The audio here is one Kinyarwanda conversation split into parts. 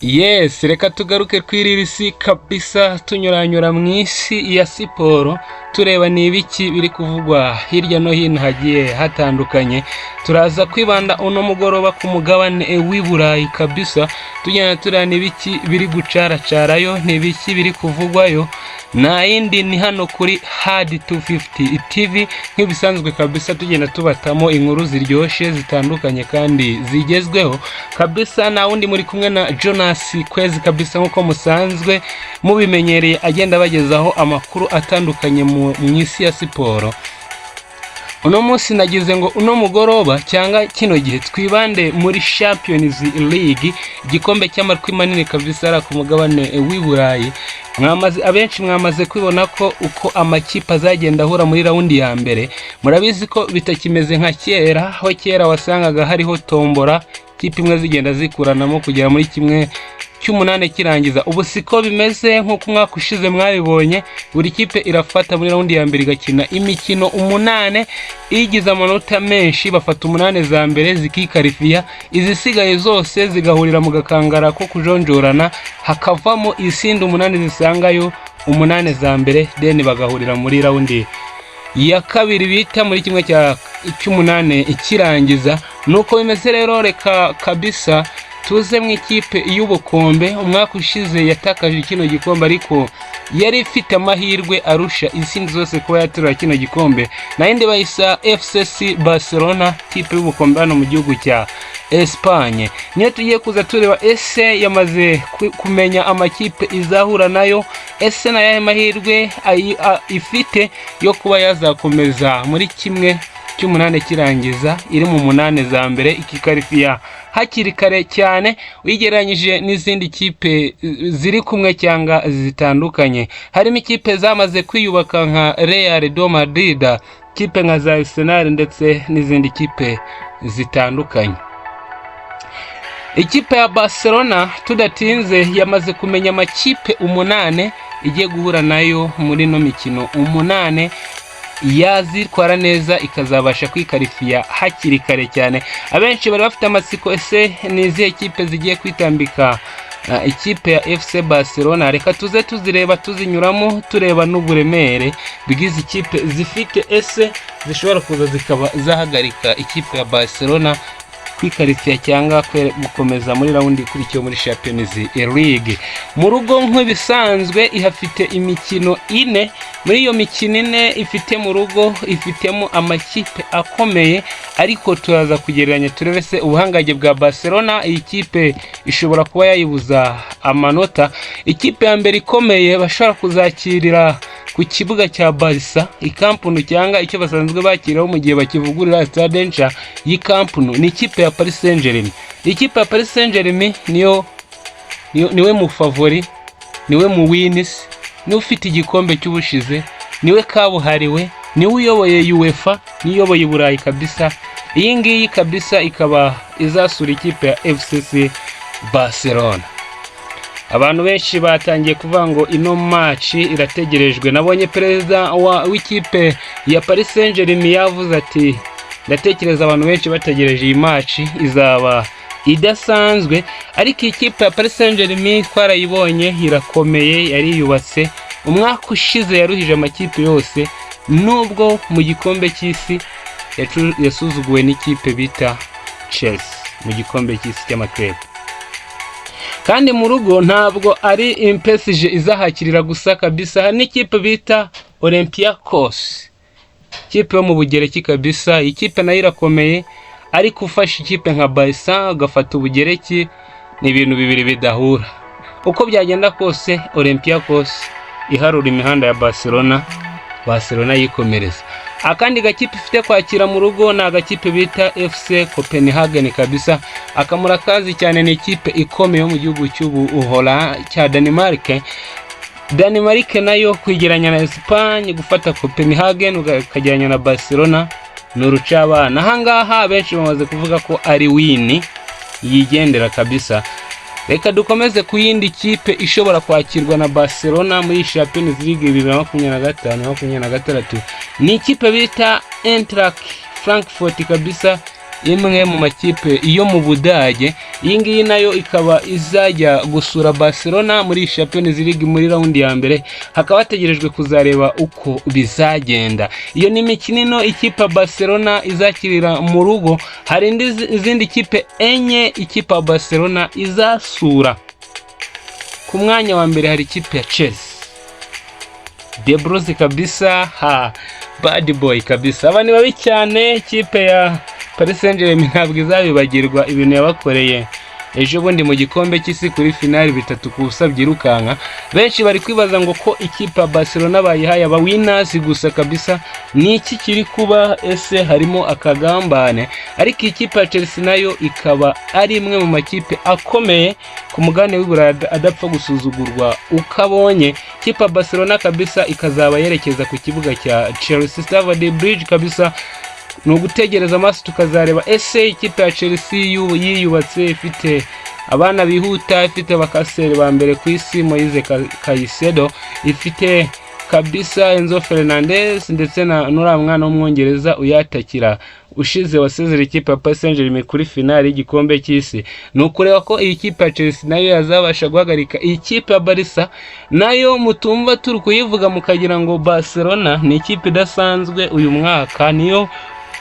Yes, reka tugaruke kwirira isi kabisa tunyuranyura mu isi ya siporo tureba ni ibiki biri kuvugwa hirya no hino hagiye hatandukanye. Turaza kwibanda uno mugoroba ku mugabane w'i Burayi kabisa, tugenda turana ibiki biri gucaracarayo, ni ibiki biri kuvugwayo. Na yindi ni hano kuri Hard 250 TV nk'ibisanzwe kabisa, tugenda tubatamo inkuru ziryoshe zitandukanye kandi zigezweho kabisa. Na wundi muri kumwe na Jonas Kwezi kabisa, nkuko musanzwe mubimenyereye, agenda bagezaho amakuru atandukanye mu isi ya siporo. Uno munsi nagize ngo uno mugoroba cyangwa kino gihe twibande muri Champions League, igikombe cy'amarwi manini kabisa ara ku mugabane w'i Burayi. Abenshi mwamaze kwibona ko uko amakipe azagenda ahura muri raundi ya mbere. Murabizi ko bitakimeze nka kera, aho kera wasangaga hariho tombora, kipe imwe zigenda zikuranamo kugera muri kimwe cy'umunane kirangiza. Ubu siko bimeze nk'uko umwaka ushize mwabibonye, buri kipe irafata muri raundi ya mbere igakina imikino umunane, igize amanota menshi bafata umunane za mbere zikikarifiya, izisigaye zose zigahurira mu gakangara ko kujonjorana, hakavamo izindi umunane zisangayo umunane za mbere, then bagahurira muri raundi ya kabiri bita muri kimwe cy'umunane ikirangiza. Nuko bimeze rero, reka kabisa tuze mu ikipe y'ubukombe. Umwaka ushize yatakaje kino gikombe, ariko yari ifite amahirwe arusha izindi zose kuba yaterura kino gikombe. Nayindi bayisa FCC Barcelona, kipe y'ubukombe hano mu gihugu cya Espagne. Niyo tugiye kuza tureba ese yamaze kumenya amakipe izahura nayo, ese na yahe mahirwe ifite yo kuba yazakomeza muri kimwe cy'umunane kirangiza, iri mu munane za mbere ikikarifiya hakiri kare cyane uyigereranyije n'izindi kipe ziri kumwe cyangwa zitandukanye. Harimo ikipe zamaze kwiyubaka nka Real de Madrid, kipe nka za Arsenal ndetse n'izindi kipe zitandukanye. Ikipe ya Barcelona tudatinze yamaze kumenya amakipe umunane igiye guhura nayo muri no mikino umunane, yazitwara neza ikazabasha kwikarifiya hakiri kare cyane. Abenshi bari bafite amatsiko, ese ni izihe kipe zigiye kwitambika ikipe ya FC Barcelona? Reka tuze tuzireba, tuzinyuramo, tureba n'uburemere bw'izi kipe zifite, ese zishobora kuza zikaba zahagarika ikipe ya Barcelona kwikarifiya cyangwa gukomeza muri raundi ikurikiye muri Champions League. Mu rugo nk'ibisanzwe ihafite imikino ine, muri iyo mikino ine ifite mu rugo ifitemo amakipe akomeye, ariko turaza kugereranya turebe se ubuhangaje bwa Barcelona iyi kipe ishobora kuba yayibuza amanota. Ikipe ya mbere ikomeye bashobora kuzakirira ku kibuga cya Barca Camp Nou, cyangwa icyo basanzwe bakiraho mu gihe bakivugurira Stade nshya y'Camp Nou, ni ikipe ya Paris Saint-Germain. Ikipe ya Paris Saint-Germain niwe mu favori, niwe mu winners, niwe ufite igikombe cy'ubushize, niwe kabuhariwe, niwe uyoboye UEFA, niyoboye Burayi kabisa. Iyi ngiyi kabisa ikaba izasura ikipe ya FCC Barcelona. Abantu benshi batangiye kuvuga ngo ino match irategerejwe. Nabonye perezida w'ikipe ya Paris Saint-Germain yavuze ati ndatekereza abantu benshi bategereje iyi match izaba idasanzwe, ariko ikipe ya Paris Saint-Germain twarayibonye irakomeye, yari yubatse. Umwaka ushize yaruhije amakipe yose, nubwo mu gikombe cy'isi yasuzuguwe n'ikipe bita Chelsea mu gikombe cy'isi cy'amaklub. Kandi mu rugo ntabwo ari PSG izahakirira gusa kabisa, n'ikipe bita Olympiacos, kipe yo mu Bugereki kabisa. Ikipe nayo irakomeye, ariko ufashe ikipe nka Barca ugafata Ubugereki ni ibintu bibiri bidahura. Uko byagenda kose Olympiacos iharura imihanda ya Barcelona yikomereza. Akandi gakipe ifite kwakira mu rugo ni agakipe bita FC Copenhagen kabisa. Akamura kazi cyane, ni ikipe ikomeye mu gihugu cy'Ubuhola cya Denmark. Denmark nayo kwigeranya na Espagne, gufata Copenhagen ukageranya na Barcelona n'urucabana. Ahangaha benshi bamaze kuvuga ko ari win yigendera kabisa. Reka dukomeze ku yindi kipe ishobora kwakirwa na Barcelona muri Champions League 2025-2026, ni ikipe bita Eintracht Frankfurt kabisa. imwe mu makipe yo mu Budage. Iyi ngiyi nayo ikaba izajya gusura Barcelona muri Champions League muri raundi ya mbere, hakaba hategerejwe kuzareba uko bizagenda. Iyo ni imikino ikipe Barcelona izakirira mu rugo. Hari izindi kipe enye ikipe ya Barcelona izasura. Ku mwanya wa mbere hari ikipe ya Chelsea, De Bruyne kabisa, bad boy kabisa, abantu babi cyane. Ikipe ya Paris Saint-Germain ntabwo izabibagirwa ibintu yabakoreye ejo bundi mu gikombe cy'isi kuri finali 3-0 byirukanka. Benshi bari kwibaza ngo ko ikipe ya Barcelona bayihaye aba winners gusa kabisa, ni iki kiri kuba? Ese harimo akagambane? Ariko ikipe ya Chelsea nayo ikaba ari imwe mu makipe akomeye ku mugabane w'Iburayi adapfa gusuzugurwa ukabonye. Ikipe ya Barcelona kabisa ikazaba yerekeza ku kibuga cya Chelsea Stamford Bridge kabisa. Ni ugutegereza amaso tukazareba ese ikipe ya Chelsea yiyubatse, ifite abana bihuta, ifite bakaseri ba mbere ku isi Moise Caicedo, ifite kabisa Enzo Fernandez ndetse na nura mwana w'umwongereza uyatakira ushize wasezera ikipe ya Paris Saint-Germain kuri finali y'igikombe cy'isi. Ni ukureba ko iyi kipe ya Chelsea nayo yazabasha guhagarika iyi kipe ya Barca nayo mutumva turi kuyivuga mukagira ngo Barcelona ni ikipe idasanzwe uyu mwaka. Niyo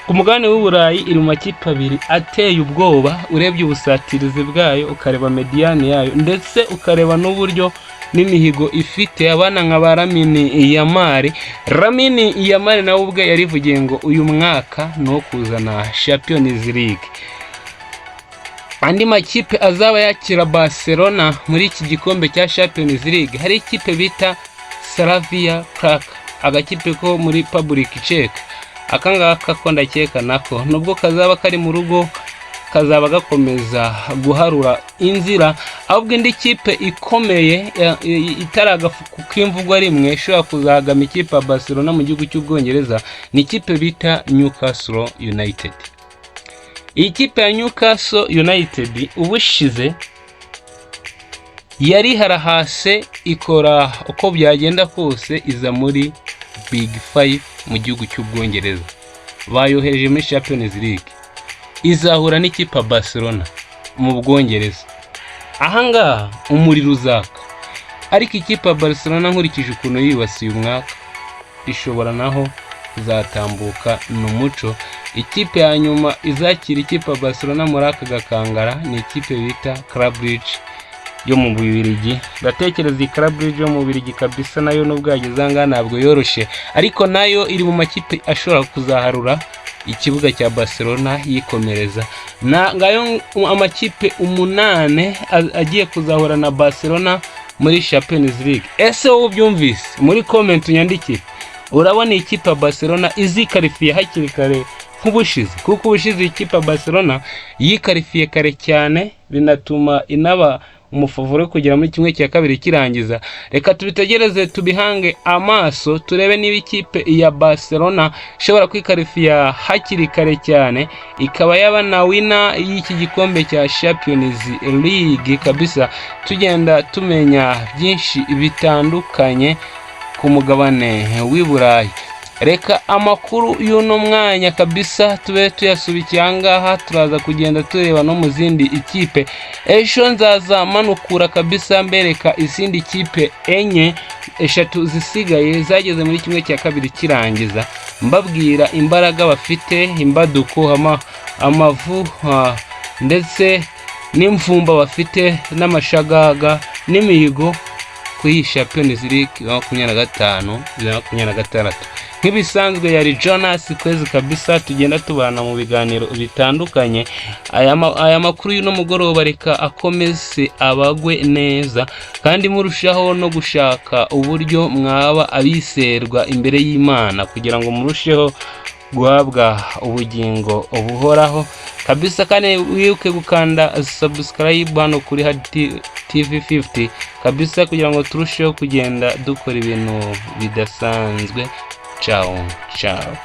ku mugabane w'Uburayi iri mu makipe abiri ateye ubwoba, urebye ubusatirizi bwayo, ukareba mediane yayo, ndetse ukareba n'uburyo n'imihigo ifite. Abana nka ba Lamine Yamal nawe ubwe yarivugiye ngo uyu mwaka no kuzana Champions League. Andi makipe azaba yakira Barcelona muri iki gikombe cya Champions League, hari ikipe bita Slavia Prague, agakipe ko muri Republic Czech. Akangaka ko ndakeka nako nubwo kazaba kari mu rugo kazaba gakomeza guharura inzira, ahubwo indi kipe ikomeye itaragafuku k'imvugwa rimwe ishobora kuzagama ikipe ya Barcelona mu gihugu cy'Ubwongereza ni ikipe bita Newcastle United. Iyi kipe ya Newcastle United ubushize yari harahase, ikora uko byagenda kose iza muri Big 5 mu gihugu cy'Ubwongereza, bayohereje muri Champions League, izahura n'ikipe ya Barcelona mu Bwongereza. Ahangaha umuriro uzaka, ariko ikipe ya Barcelona nkurikije ukuntu yibasiye umwaka ishobora naho kuzatambuka n'umuco. Ikipe ya nyuma izakira ikipe ya Barcelona muri aka gakangara ni ikipe bita Club Brugge yo mu Bubiligi. Ndatekereza iyi Club Brugge yo mu Bubiligi kabisa nayo nubwo yagezanga ntabwo yoroshe, ariko nayo iri mu makipe ashobora kuzaharura ikibuga cya Barcelona yikomereza. Ngayo amakipe 8 agiye kuzahura na Barcelona muri Champions League. Ese wowe ubyumvise? Muri comment unyandikire. Urabona ikipe ya Barcelona izikarifiye hakiri kare nk'ubushize? Kuko ubushize ikipe ya Barcelona yikarifiye kare cyane, binatuma inaba umufavore kugera muri kimwe cya kabiri kirangiza. Reka tubitegereze, tubihange amaso, turebe niba ikipe ya Barcelona ishobora kwikarifiya hakiri kare cyane ikaba yaba na wina y'iki gikombe cya Champions League kabisa. Tugenda tumenya byinshi bitandukanye ku mugabane w'Iburayi. Reka amakuru y'uno mwanya kabisa tube tuyasubikiye ahangaha, turaza kugenda tureba no mu zindi ikipe. Ejo nzaza manukura kabisa mbereka izindi kipe enye eshatu zisigaye zageze muri kimwe cya kabiri kirangiza, mbabwira imbaraga bafite, imbaduko, amavu ndetse n'imvumba bafite n'amashagaga n'imihigo kuri Champions League 2025-2026. Nk'ibisanzwe yari Jonas Kwezi kabisa, tugenda tubana mu biganiro bitandukanye. Aya makuru y'uno mugoroba reka akomeze abagwe neza, kandi murushaho no gushaka uburyo mwaba abiserwa imbere y'Imana kugira ngo murusheho guhabwa ubugingo buhoraho kabisa. Kandi wibuke gukanda subscribe hano kuri Hadi TV 50 kabisa kugira ngo turusheho kugenda dukora ibintu bidasanzwe. Ciao, ciao.